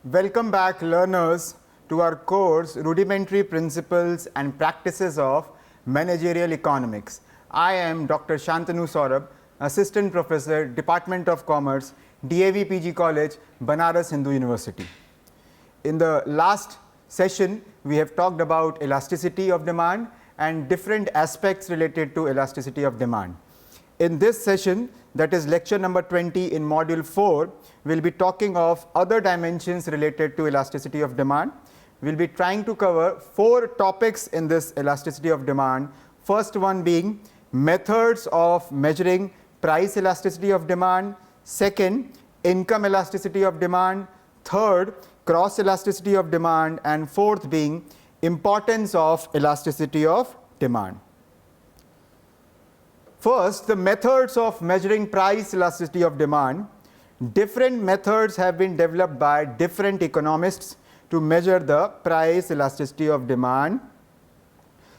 Welcome back, learners, to our course Rudimentary Principles and Practices of Managerial Economics. I am Dr. Shantanu Saurabh, Assistant Professor, Department of Commerce, DAV PG College, Banaras Hindu University. In the last session, we have talked about elasticity of demand and different aspects related to elasticity of demand. In this session, that is lecture number 20 in module 4, we'll be talking of other dimensions related to elasticity of demand. We'll be trying to cover 4 topics in this elasticity of demand. First one being methods of measuring price elasticity of demand. Second, income elasticity of demand. Third, cross elasticity of demand. And fourth being importance of elasticity of demand. First, the methods of measuring price elasticity of demand. Different methods have been developed by different economists to measure the price elasticity of demand.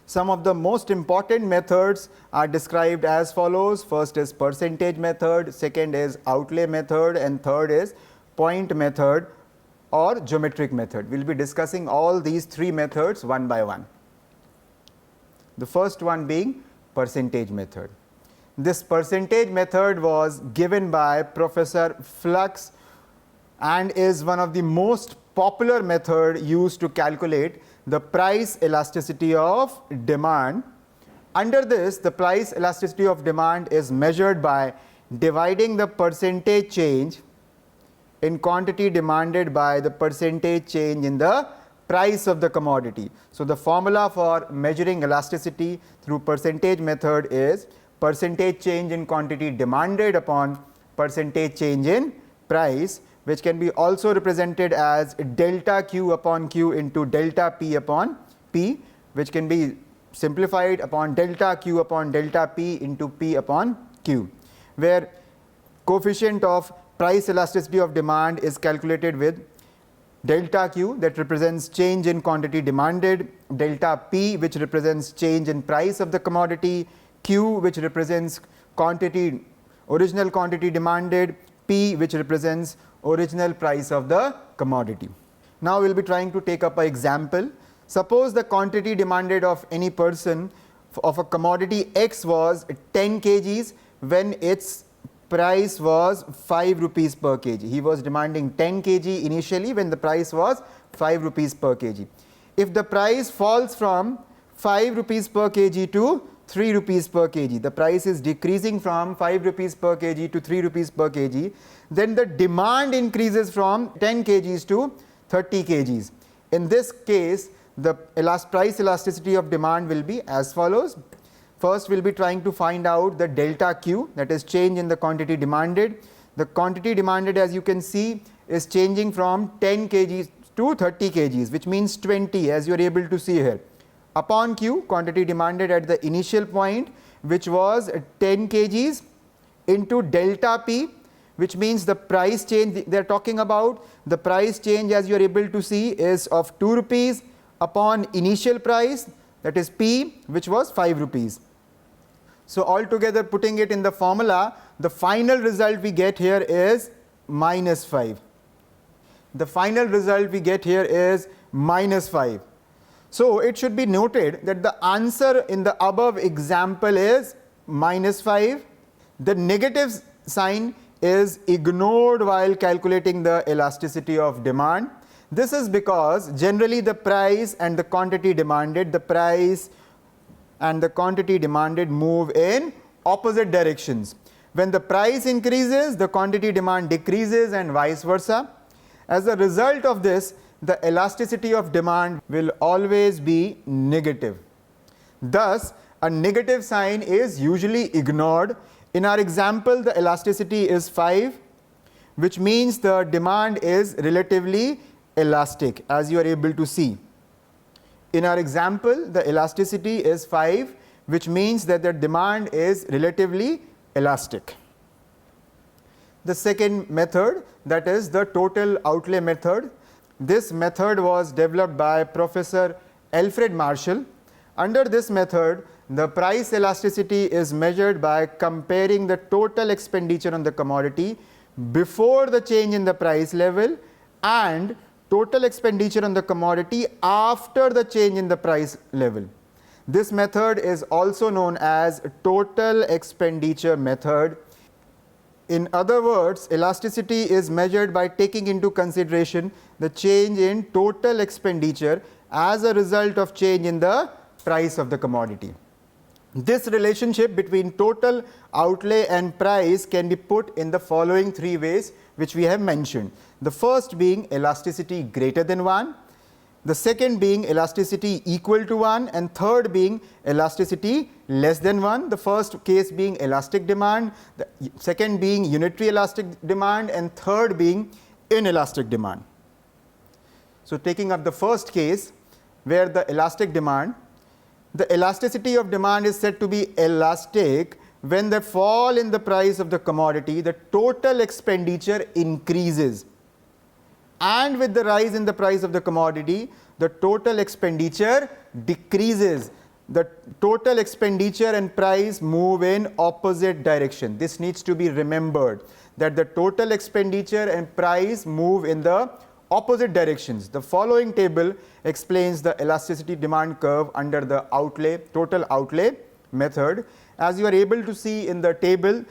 Some of the most important methods are described as follows. First is percentage method, second is outlay method, and third is point method or geometric method. We'll be discussing all these 3 methods one by one. The first one being percentage method. This percentage method was given by Professor Flux and is one of the most popular method used to calculate the price elasticity of demand. Under this, the price elasticity of demand is measured by dividing the percentage change in quantity demanded by the percentage change in the price of the commodity. So the formula for measuring elasticity through percentage method is percentage change in quantity demanded upon percentage change in price, which can be also represented as delta Q upon Q into delta P upon P, which can be simplified upon delta Q upon delta P into P upon Q, where coefficient of price elasticity of demand is calculated with delta Q, that represents change in quantity demanded, delta P, which represents change in price of the commodity, Q, which represents original quantity demanded, P, which represents original price of the commodity. Now we'll be trying to take up an example. Suppose the quantity demanded of any person of a commodity X was 10 kgs when its price was 5 rupees per kg. He was demanding 10 kg initially when the price was 5 rupees per kg. If the price falls from 5 rupees per kg to 3 rupees per kg, the price is decreasing from 5 rupees per kg to 3 rupees per kg, then the demand increases from 10 kgs to 30 kgs. In this case, the price elasticity of demand will be as follows. First, we'll be trying to find out the delta Q, that is change in the quantity demanded. The quantity demanded, as you can see, is changing from 10 kgs to 30 kgs, which means 20, as you are able to see here. Upon Q, quantity demanded at the initial point, which was 10 kgs, into delta P, which means the price change they are talking about. The price change, as you are able to see, is of 2 rupees upon initial price, that is P, which was 5 rupees. So altogether, putting it in the formula, the final result we get here is minus 5. The final result we get here is minus 5. So it should be noted that the answer in the above example is minus 5. The negative sign is ignored while calculating the elasticity of demand. This is because generally the price and the quantity demanded, move in opposite directions. When the price increases, the quantity demand decreases and vice versa. As a result of this, the elasticity of demand will always be negative. Thus, a negative sign is usually ignored. In our example, the elasticity is 5, which means the demand is relatively elastic, as you are able to see. In our example, the elasticity is 5, which means that the demand is relatively elastic. The second method, that is the total outlay method. This method was developed by Professor Alfred Marshall. Under this method, the price elasticity is measured by comparing the total expenditure on the commodity before the change in the price level and total expenditure on the commodity after the change in the price level. This method is also known as total expenditure method. In other words, elasticity is measured by taking into consideration the change in total expenditure as a result of change in the price of the commodity. This relationship between total outlay and price can be put in the following three ways which we have mentioned. The first being elasticity greater than 1, the second being elasticity equal to 1, and third being elasticity less than 1. The first case being elastic demand, the second being unitary elastic demand, and third being inelastic demand. So taking up the first case where the elastic demand, the elasticity of demand is said to be elastic when the fall in the price of the commodity, the total expenditure increases, and with the rise in the price of the commodity, the total expenditure decreases. The total expenditure and price move in opposite direction. This needs to be remembered, that the total expenditure and price move in the opposite directions. The following table explains the elasticity demand curve under the total outlay method. As you are able to see in the table,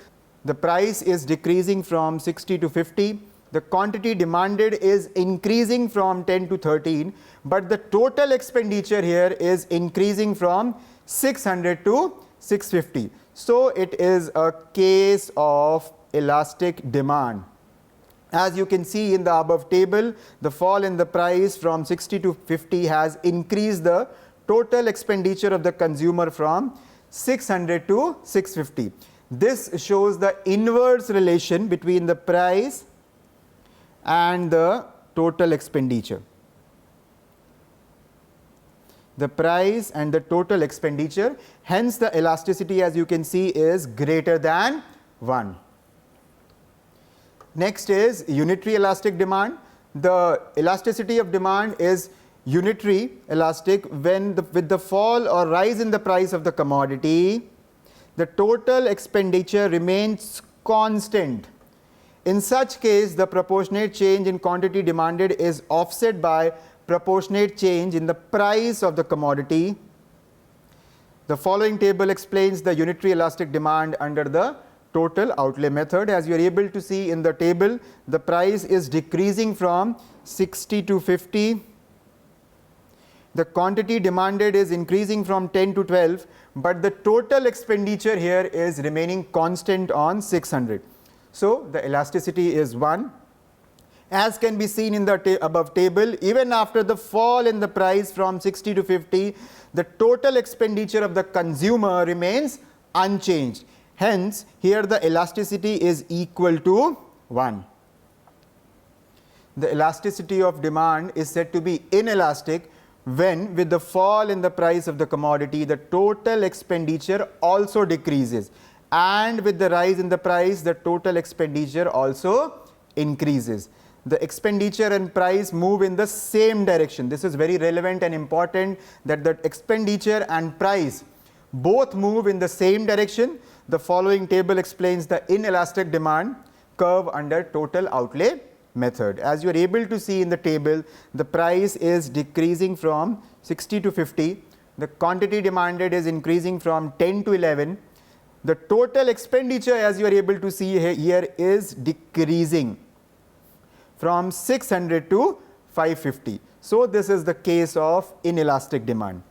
the price is decreasing from 60 to 50. The quantity demanded is increasing from 10 to 13, but the total expenditure here is increasing from 600 to 650. So it is a case of elastic demand. As you can see in the above table, the fall in the price from 60 to 50 has increased the total expenditure of the consumer from 600 to 650. This shows the inverse relation between the price and the total expenditure. The price and the total expenditure, hence the elasticity, as you can see, is greater than 1. Next is unitary elastic demand. The elasticity of demand is unitary elastic when with the fall or rise in the price of the commodity, the total expenditure remains constant. In such case, the proportionate change in quantity demanded is offset by proportionate change in the price of the commodity. The following table explains the unitary elastic demand under the total outlay method. As you are able to see in the table, the price is decreasing from 60 to 50. The quantity demanded is increasing from 10 to 12, but the total expenditure here is remaining constant on 600. So the elasticity is 1. As can be seen in the above table, even after the fall in the price from 60 to 50, the total expenditure of the consumer remains unchanged. Hence, here the elasticity is equal to 1. The elasticity of demand is said to be inelastic when, with the fall in the price of the commodity, the total expenditure also decreases, and with the rise in the price, the total expenditure also increases. The expenditure and price move in the same direction. This is very relevant and important, that the expenditure and price both move in the same direction. The following table explains the inelastic demand curve under total outlay method. As you are able to see in the table, the price is decreasing from 60 to 50. The quantity demanded is increasing from 10 to 11. The total expenditure, as you are able to see here, is decreasing from 600 to 550. So this is the case of inelastic demand.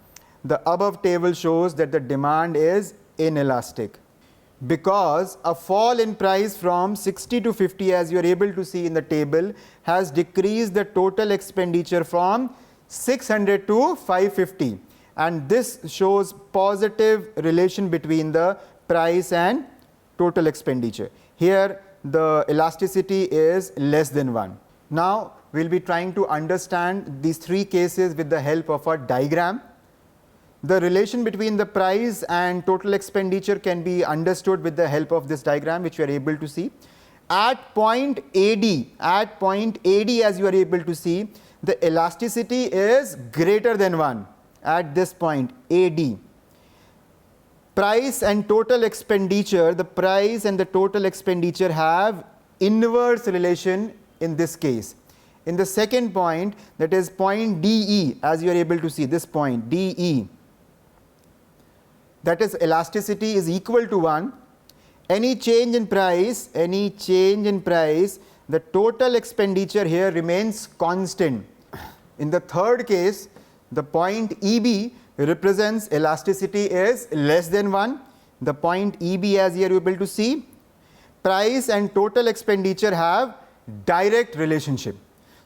The above table shows that the demand is inelastic because a fall in price from 60 to 50, as you are able to see in the table, has decreased the total expenditure from 600 to 550, and this shows positive relation between the price and total expenditure. Here the elasticity is less than 1. Now we will be trying to understand these three cases with the help of a diagram. The relation between the price and total expenditure can be understood with the help of this diagram, which you are able to see. At point AD, as you are able to see, the elasticity is greater than 1 at this point AD. Price and total expenditure, the price and the total expenditure have inverse relation in this case. in the second point, that is point DE, as you are able to see this point DE, that is elasticity is equal to 1, any change in price, the total expenditure here remains constant. In the third case, the point EB represents elasticity is less than 1. The point EB, as you are able to see, price and total expenditure have direct relationship.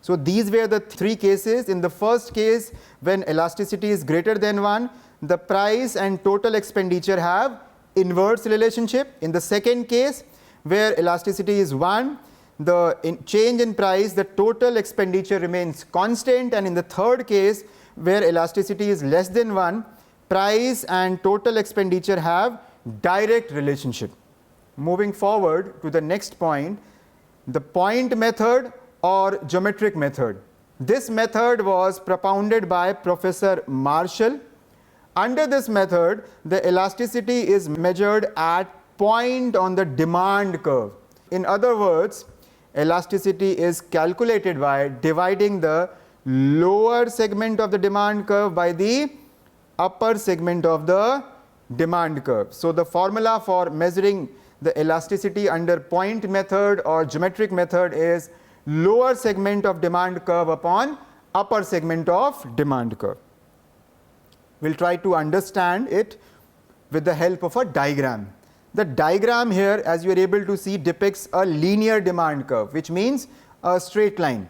So these were the three cases. In the first case, when elasticity is greater than 1, the price and total expenditure have inverse relationship. In the second case, where elasticity is 1, the change in price, the total expenditure remains constant, and in the third case, where elasticity is less than 1, price and total expenditure have direct relationship. Moving forward to the next point, the point method or geometric method. This method was propounded by Professor Marshall. Under this method, the elasticity is measured at point on the demand curve. In other words, elasticity is calculated by dividing the lower segment of the demand curve by the upper segment of the demand curve. So the formula for measuring the elasticity under point method or geometric method is lower segment of demand curve upon upper segment of demand curve. We will try to understand it with the help of a diagram. The diagram here, as you are able to see, depicts a linear demand curve, which means a straight line.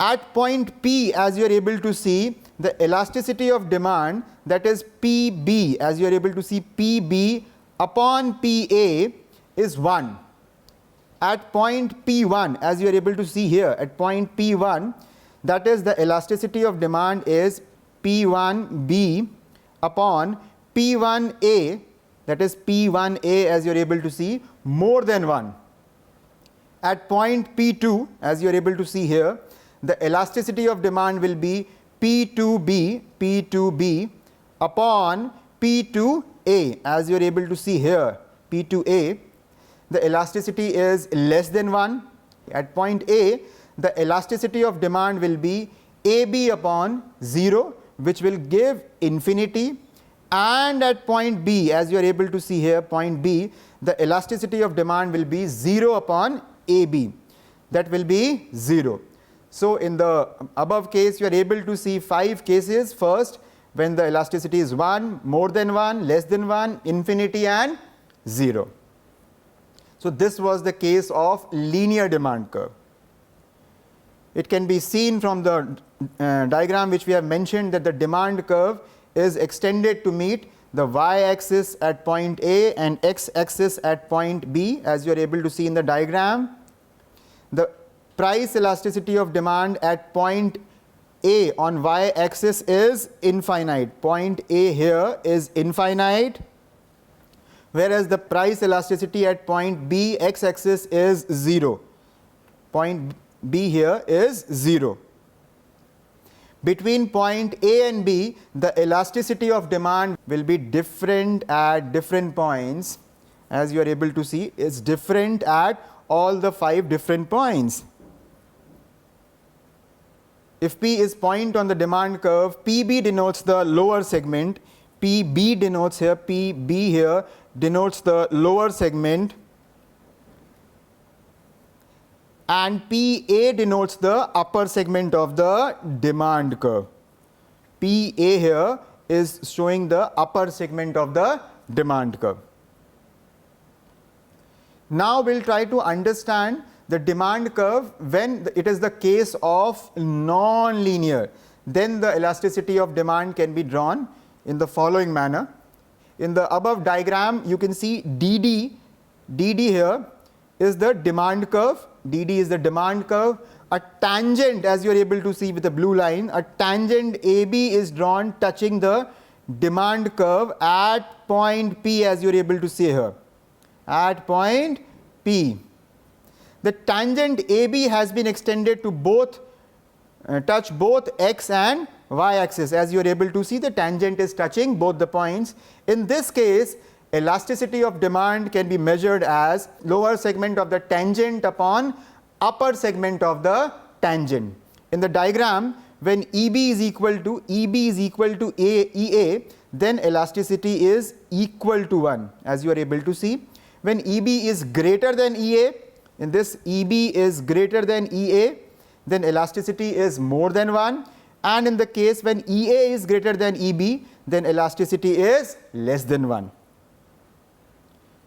At point P, as you are able to see, the elasticity of demand, that is PB, as you are able to see, PB upon PA is 1. At point P1, as you are able to see here, at point P1, that is the elasticity of demand is P1B upon P1A, that is P1A, as you are able to see, more than 1. At point P2, as you are able to see here, the elasticity of demand will be P2B upon P2A, as you are able to see here, P2A, the elasticity is less than 1. At point A, the elasticity of demand will be AB upon 0, which will give infinity. And at point B, as you are able to see here, point B, the elasticity of demand will be 0 upon AB, that will be 0. So in the above case, you are able to see 5 cases. First, when the elasticity is 1, more than 1, less than 1, infinity and 0. So this was the case of linear demand curve. It can be seen from the diagram which we have mentioned that the demand curve is extended to meet the y-axis at point A and x-axis at point B, as you are able to see in the diagram. The price elasticity of demand at point A on y-axis is infinite. Point A here is infinite, whereas the price elasticity at point B x-axis is 0. Point B here is 0. Between point A and B, the elasticity of demand will be different at different points. As you are able to see, it's different at all the 5 different points. If P is point on the demand curve, PB denotes the lower segment, PB denotes here, PB here denotes the lower segment, and PA denotes the upper segment of the demand curve. PA here is showing the upper segment of the demand curve. Now we will try to understand the demand curve when it is the case of non-linear. Then the elasticity of demand can be drawn in the following manner. In the above diagram, you can see DD here is the demand curve. DD is the demand curve. A tangent, as you are able to see with the blue line, a tangent AB is drawn touching the demand curve at point P, as you are able to see here, at point P. The tangent AB has been extended to touch both x and y axis. As you are able to see, the tangent is touching both the points. In this case, elasticity of demand can be measured as lower segment of the tangent upon upper segment of the tangent. In the diagram, when EB is equal to EA, then elasticity is equal to 1, as you are able to see. When EB is greater than EA, in this EB is greater than EA, then elasticity is more than 1, and in the case when EA is greater than EB, then elasticity is less than 1.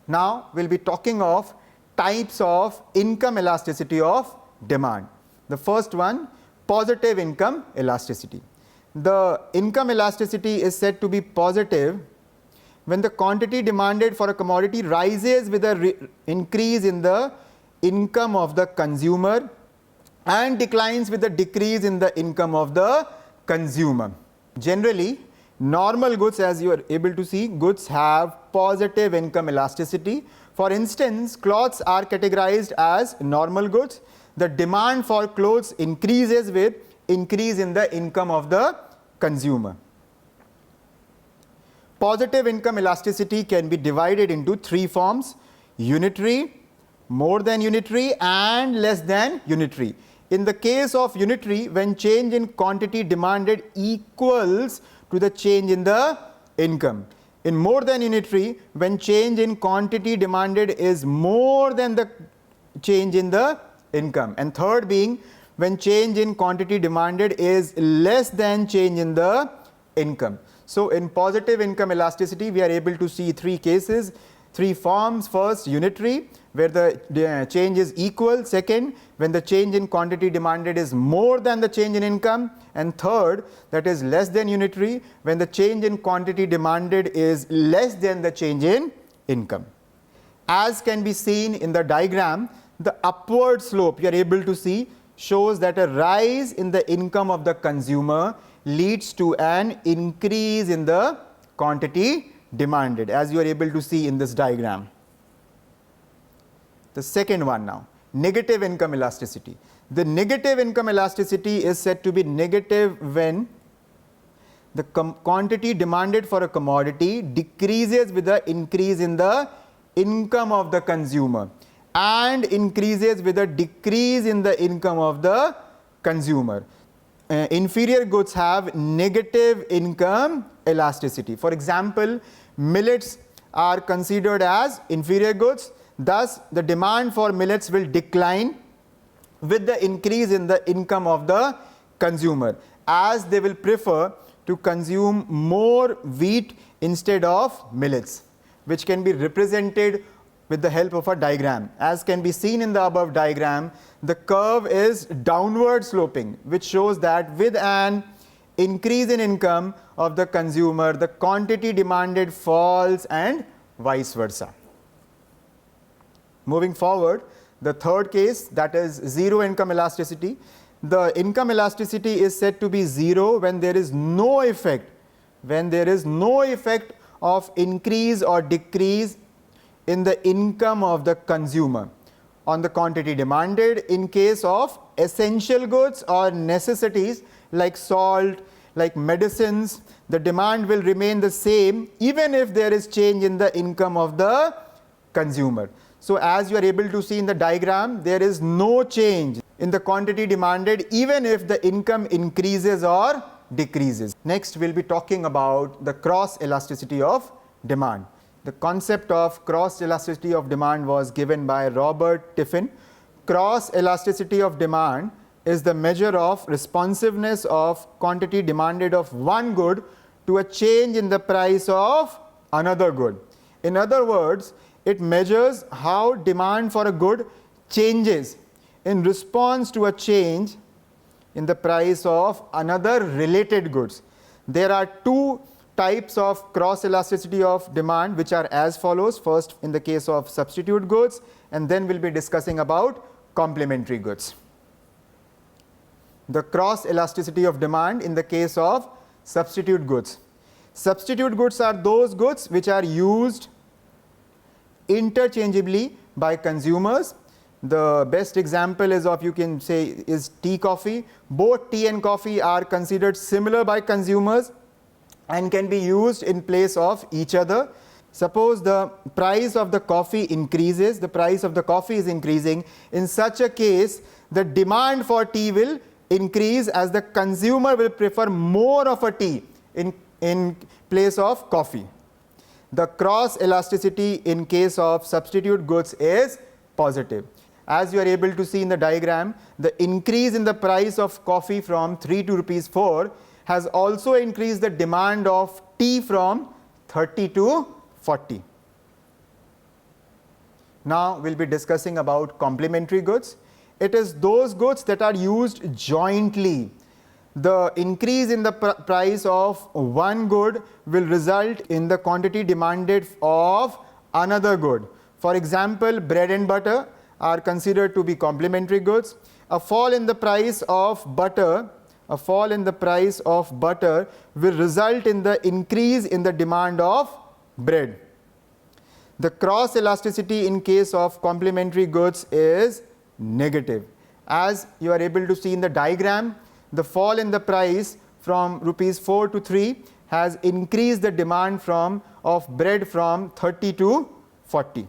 Now we'll be talking of types of income elasticity of demand. The first one, positive income elasticity. The income elasticity is said to be positive when the quantity demanded for a commodity rises with an increase in the income of the consumer and declines with the decrease in the income of the consumer. Generally, normal goods, as you are able to see, goods have positive income elasticity. For instance, clothes are categorized as normal goods. The demand for clothes increases with increase in the income of the consumer. Positive income elasticity can be divided into 3 forms: unitary, more than unitary, and less than unitary. In the case of unitary, when change in quantity demanded equals to the change in the income. In more than unitary, when change in quantity demanded is more than the change in the income. And third being, when change in quantity demanded is less than change in the income. So in positive income elasticity, we are able to see 3 cases, 3 forms. First, unitary, where the change is equal. Second, when the change in quantity demanded is more than the change in income. And third, that is less than unitary, when the change in quantity demanded is less than the change in income. As can be seen in the diagram, the upward slope you are able to see shows that a rise in the income of the consumer leads to an increase in the quantity demanded, as you are able to see in this diagram. The second one now, negative income elasticity. The negative income elasticity is said to be negative when the quantity demanded for a commodity decreases with the increase in the income of the consumer and increases with a decrease in the income of the consumer. Inferior goods have negative income elasticity. For example, millets are considered as inferior goods. Thus, the demand for millets will decline with the increase in the income of the consumer, as they will prefer to consume more wheat instead of millets, which can be represented with the help of a diagram. As can be seen in the above diagram, the curve is downward sloping, which shows that with an increase in income of the consumer, the quantity demanded falls and vice versa. Moving forward, the third case, that is zero income elasticity. The income elasticity is said to be zero when there is no effect, of increase or decrease in the income of the consumer on the quantity demanded. In case of essential goods or necessities like salt, like medicines, the demand will remain the same even if there is change in the income of the consumer. So as you are able to see in the diagram, there is no change in the quantity demanded even if the income increases or decreases. Next, we'll be talking about the cross elasticity of demand. The concept of cross elasticity of demand was given by Robert Tiffin. Cross elasticity of demand is the measure of responsiveness of quantity demanded of one good to a change in the price of another good. In other words, it measures how demand for a good changes in response to a change in the price of another related goods. There are 2 types of cross elasticity of demand, which are as follows. First, in the case of substitute goods, and then we'll be discussing about complementary goods. The cross elasticity of demand in the case of substitute goods. Substitute goods are those goods which are used interchangeably by consumers. The best example is of, you can say, is tea, coffee. Both tea and coffee are considered similar by consumers and can be used in place of each other. Suppose the price of the coffee increases, the price of the coffee is increasing. In such a case, the demand for tea will increase as the consumer will prefer more of a tea in place of coffee. The cross elasticity in case of substitute goods is positive. As you are able to see in the diagram, the increase in the price of coffee from 3 to rupees 4 has also increased the demand of tea from 30 to 40. Now we will be discussing about complementary goods. It is those goods that are used jointly. The increase in the price of one good will result in the quantity demanded of another good. For example, bread and butter are considered to be complementary goods. A fall in the price of butter will result in the increase in the demand of bread. The cross elasticity in case of complementary goods is negative. As you are able to see in the diagram, the fall in the price from rupees 4 to 3 has increased the demand of bread from 30 to 40.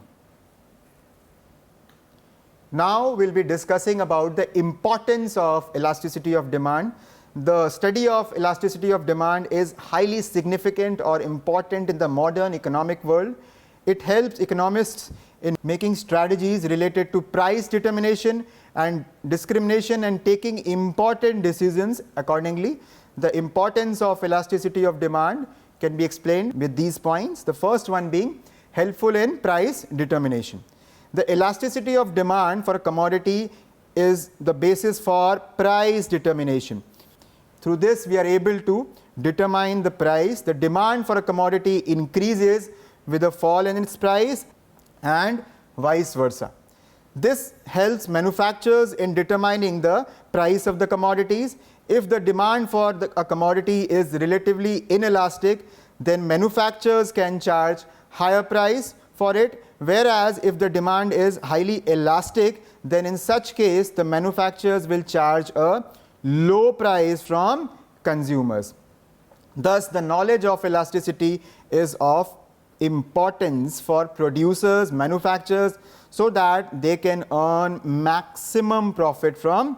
Now we will be discussing about the importance of elasticity of demand. The study of elasticity of demand is highly significant or important in the modern economic world. It helps economists in making strategies related to price determination and discrimination and taking important decisions accordingly. The importance of elasticity of demand can be explained with these points. The first one being helpful in price determination. The elasticity of demand for a commodity is the basis for price determination. Through this, we are able to determine the price. The demand for a commodity increases with a fall in its price and vice versa. This helps manufacturers in determining the price of the commodities. If the demand for a commodity is relatively inelastic, then manufacturers can charge higher price for it, whereas if the demand is highly elastic, then in such case the manufacturers will charge a low price from consumers. Thus, the knowledge of elasticity is of importance for producers, manufacturers, so that they can earn maximum profit from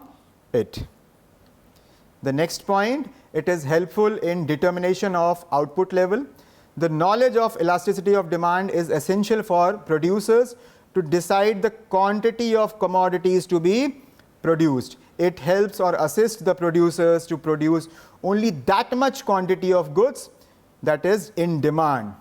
it. The next point, it is helpful in determination of output level. The knowledge of elasticity of demand is essential for producers to decide the quantity of commodities to be produced. It helps or assists the producers to produce only that much quantity of goods that is in demand.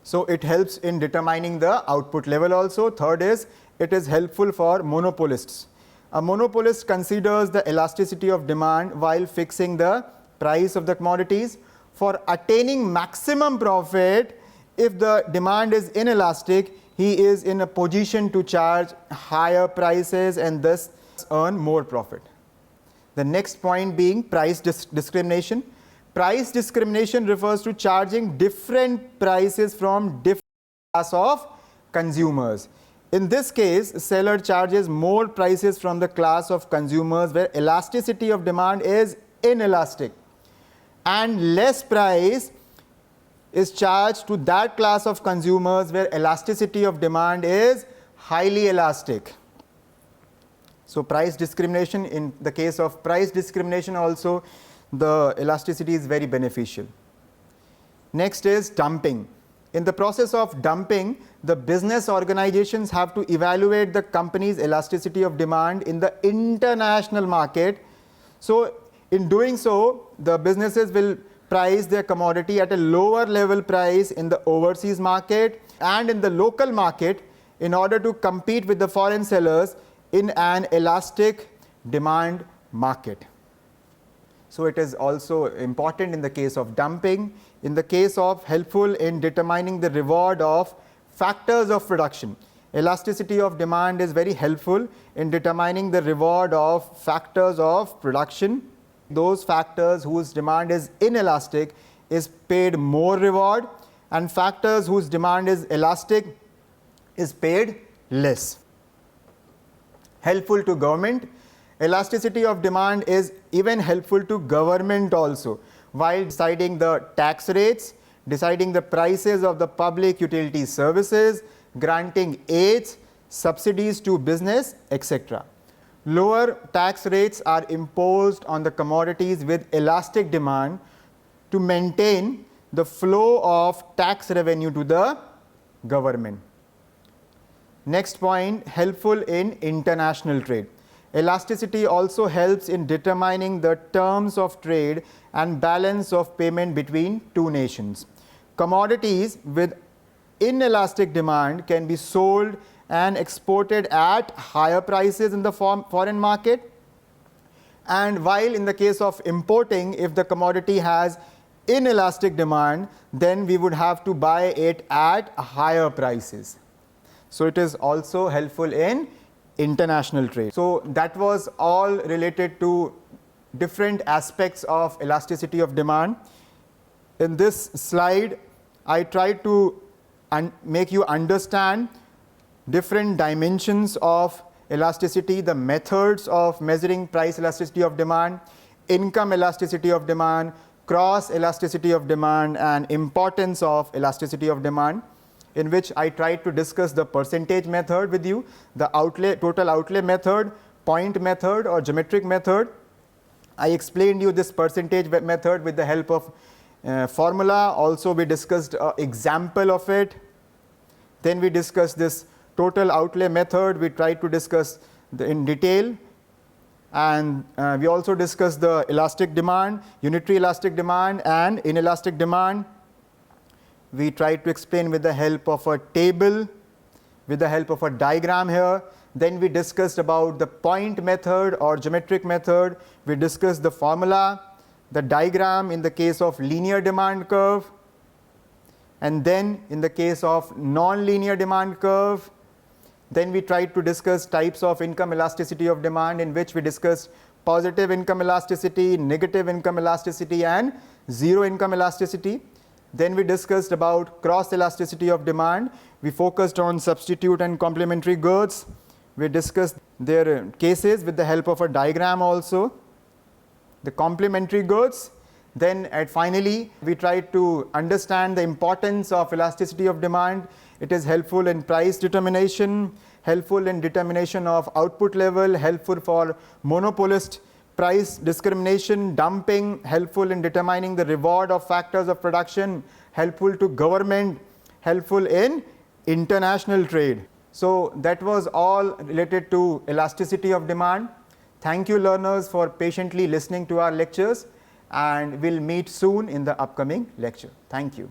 So it helps in determining the output level also. Third is, it is helpful for monopolists. A monopolist considers the elasticity of demand while fixing the price of the commodities. For attaining maximum profit, if the demand is inelastic, he is in a position to charge higher prices and thus earn more profit. The next point being price discrimination. Price discrimination refers to charging different prices from different class of consumers. In this case, seller charges more prices from the class of consumers where elasticity of demand is inelastic, and less price is charged to that class of consumers where elasticity of demand is highly elastic. So price discrimination, in the case of price discrimination also, the elasticity is very beneficial. Next is dumping. In the process of dumping, the business organizations have to evaluate the company's elasticity of demand in the international market. So in doing so, the businesses will price their commodity at a lower level price in the overseas market and in the local market in order to compete with the foreign sellers in an elastic demand market. So it is also important in the case of dumping. In the case of helpful in determining the reward of factors of production. Elasticity of demand is very helpful in determining the reward of factors of production. Those factors whose demand is inelastic is paid more reward, and factors whose demand is elastic is paid less. Helpful to government. Elasticity of demand is even helpful to government also while deciding the tax rates, deciding the prices of the public utility services, granting aids, subsidies to business, etc. Lower tax rates are imposed on the commodities with elastic demand to maintain the flow of tax revenue to the government. Next point, helpful in international trade. Elasticity also helps in determining the terms of trade and balance of payment between two nations. Commodities with inelastic demand can be sold and exported at higher prices in the foreign market, and while in the case of importing, if the commodity has inelastic demand, then we would have to buy it at higher prices. So it is also helpful in international trade. So that was all related to different aspects of elasticity of demand. In this slide, I tried to make you understand different dimensions of elasticity, the methods of measuring price elasticity of demand, income elasticity of demand, cross elasticity of demand, and importance of elasticity of demand, in which I tried to discuss the percentage method with you, the total outlay method, point method, or geometric method. I explained you this percentage method with the help of formula. Also, we discussed an example of it. Then we discussed this total outlay method. We tried to discuss in detail. And we also discussed the elastic demand, unitary elastic demand, and inelastic demand. We tried to explain with the help of a table, with the help of a diagram here. Then we discussed about the point method or geometric method. We discussed the formula, the diagram in the case of linear demand curve, and then in the case of non-linear demand curve. Then we tried to discuss types of income elasticity of demand, in which we discussed positive income elasticity, negative income elasticity, and zero income elasticity. Then we discussed about cross elasticity of demand. We focused on substitute and complementary goods. We discussed their cases with the help of a diagram also. The complementary goods. Then finally, we tried to understand the importance of elasticity of demand. It is helpful in price determination, helpful in determination of output level, helpful for monopolist price discrimination, dumping, helpful in determining the reward of factors of production, helpful to government, helpful in international trade. So that was all related to elasticity of demand. Thank you, learners, for patiently listening to our lectures, and we'll meet soon in the upcoming lecture. Thank you.